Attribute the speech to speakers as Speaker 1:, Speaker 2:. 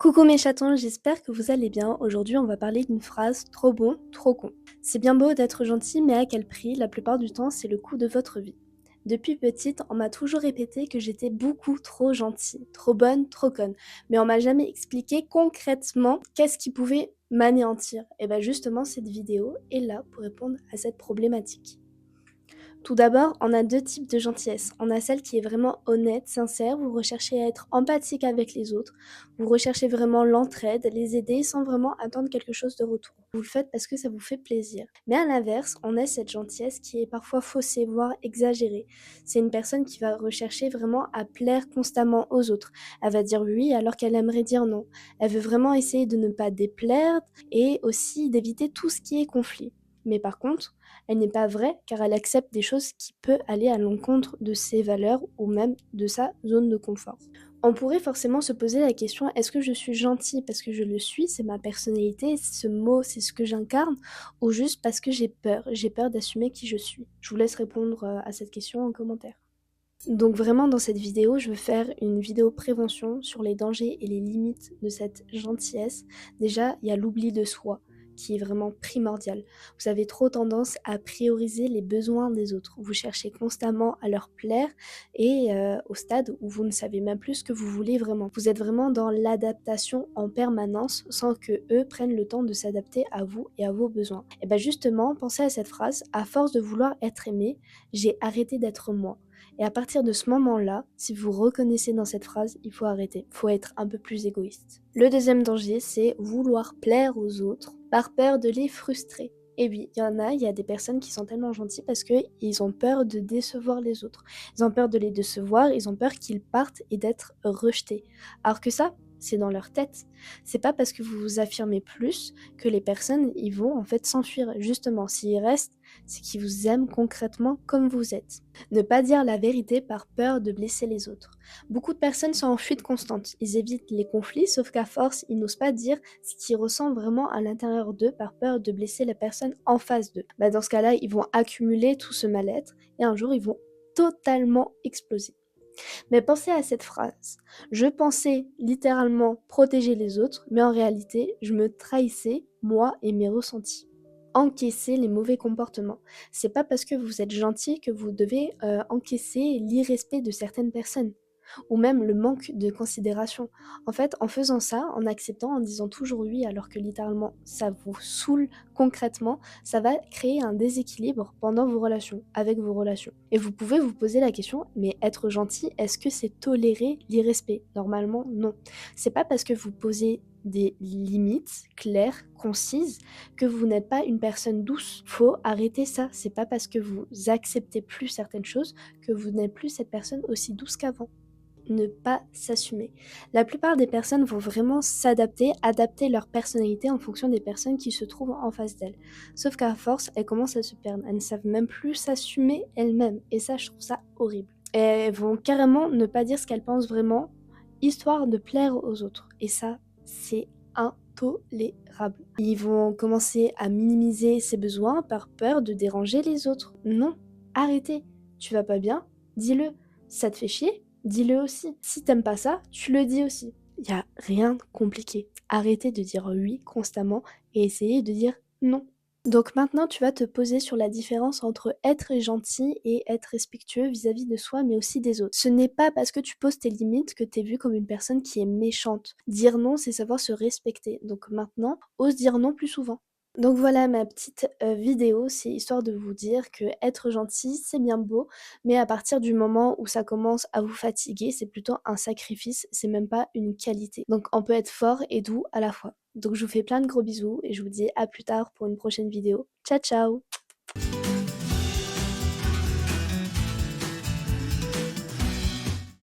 Speaker 1: Coucou mes chatons, j'espère que vous allez bien. Aujourd'hui, on va parler d'une phrase trop bon, trop con. C'est bien beau d'être gentil, mais à quel prix? La plupart du temps, c'est le coût de votre vie. Depuis petite, on m'a toujours répété que j'étais beaucoup trop gentille, trop bonne, trop conne. Mais on m'a jamais expliqué concrètement qu'est-ce qui pouvait m'anéantir. Et bien justement, cette vidéo est là pour répondre à cette problématique. Tout d'abord, on a deux types de gentillesse. On a celle qui est vraiment honnête, sincère, vous recherchez à être empathique avec les autres, vous recherchez vraiment l'entraide, les aider sans vraiment attendre quelque chose de retour. Vous le faites parce que ça vous fait plaisir. Mais à l'inverse, on a cette gentillesse qui est parfois faussée, voire exagérée. C'est une personne qui va rechercher vraiment à plaire constamment aux autres. Elle va dire oui alors qu'elle aimerait dire non. Elle veut vraiment essayer de ne pas déplaire et aussi d'éviter tout ce qui est conflit. Mais par contre, elle n'est pas vraie car elle accepte des choses qui peuvent aller à l'encontre de ses valeurs ou même de sa zone de confort. On pourrait forcément se poser la question, est-ce que je suis gentille parce que je le suis, c'est ma personnalité, ce mot c'est ce que j'incarne, ou juste parce que j'ai peur d'assumer qui je suis. Je vous laisse répondre à cette question en commentaire. Donc vraiment dans cette vidéo, je veux faire une vidéo prévention sur les dangers et les limites de cette gentillesse. Déjà, il y a l'oubli de soi qui est vraiment primordial. Vous avez trop tendance à prioriser les besoins des autres. Vous cherchez constamment à leur plaire et au stade où vous ne savez même plus ce que vous voulez vraiment. Vous êtes vraiment dans l'adaptation en permanence sans que eux prennent le temps de s'adapter à vous et à vos besoins. Et bien justement, pensez à cette phrase, à force de vouloir être aimé, j'ai arrêté d'être moi. Et à partir de ce moment-là, si vous reconnaissez dans cette phrase, il faut arrêter, il faut être un peu plus égoïste. Le deuxième danger, c'est vouloir plaire aux autres par peur de les frustrer. Et oui, il y a des personnes qui sont tellement gentilles parce qu'ils ont peur de décevoir les autres. Ils ont peur de les décevoir, ils ont peur qu'ils partent et d'être rejetés. Alors que ça, c'est dans leur tête. C'est pas parce que vous vous affirmez plus que les personnes, ils vont en fait s'enfuir. Justement, s'ils restent, c'est qu'ils vous aiment concrètement comme vous êtes. Ne pas dire la vérité par peur de blesser les autres. Beaucoup de personnes sont en fuite constante. Ils évitent les conflits, sauf qu'à force, ils n'osent pas dire ce qu'ils ressentent vraiment à l'intérieur d'eux par peur de blesser la personne en face d'eux. Dans ce cas-là, ils vont accumuler tout ce mal-être et un jour, ils vont totalement exploser. Mais pensez à cette phrase. Je pensais littéralement protéger les autres, mais en réalité, je me trahissais, moi et mes ressentis. Encaisser les mauvais comportements. C'est pas parce que vous êtes gentil que vous devez encaisser l'irrespect de certaines personnes ou même le manque de considération. En fait, en faisant ça, en acceptant, en disant toujours oui alors que littéralement ça vous saoule concrètement, ça va créer un déséquilibre pendant vos relations, avec vos relations. Et vous pouvez vous poser la question, mais être gentil, est-ce que c'est tolérer l'irrespect? Normalement, non. C'est pas parce que vous posez des limites claires, concises, que vous n'êtes pas une personne douce. Faut arrêter ça. C'est pas parce que vous acceptez plus certaines choses que vous n'êtes plus cette personne aussi douce qu'avant. Ne pas s'assumer. La plupart des personnes vont vraiment s'adapter, adapter leur personnalité en fonction des personnes qui se trouvent en face d'elles. Sauf qu'à force, elles commencent à se perdre. Elles ne savent même plus s'assumer elles-mêmes. Et ça, je trouve ça horrible. Et elles vont carrément ne pas dire ce qu'elles pensent vraiment, histoire de plaire aux autres. Et ça, c'est intolérable. Ils vont commencer à minimiser ses besoins par peur de déranger les autres. Non, arrêtez. Tu vas pas bien? Dis-le. Ça te fait chier? Dis-le aussi. Si t'aimes pas ça, tu le dis aussi. Il y a rien de compliqué. Arrêtez de dire oui constamment et essayez de dire non. Donc maintenant, tu vas te poser sur la différence entre être gentil et être respectueux vis-à-vis de soi, mais aussi des autres. Ce n'est pas parce que tu poses tes limites que tu es vu comme une personne qui est méchante. Dire non, c'est savoir se respecter. Donc maintenant, ose dire non plus souvent. Donc voilà ma petite vidéo, c'est histoire de vous dire que être gentil, c'est bien beau, mais à partir du moment où ça commence à vous fatiguer, c'est plutôt un sacrifice, c'est même pas une qualité. Donc on peut être fort et doux à la fois. Donc je vous fais plein de gros bisous et je vous dis à plus tard pour une prochaine vidéo. Ciao ciao!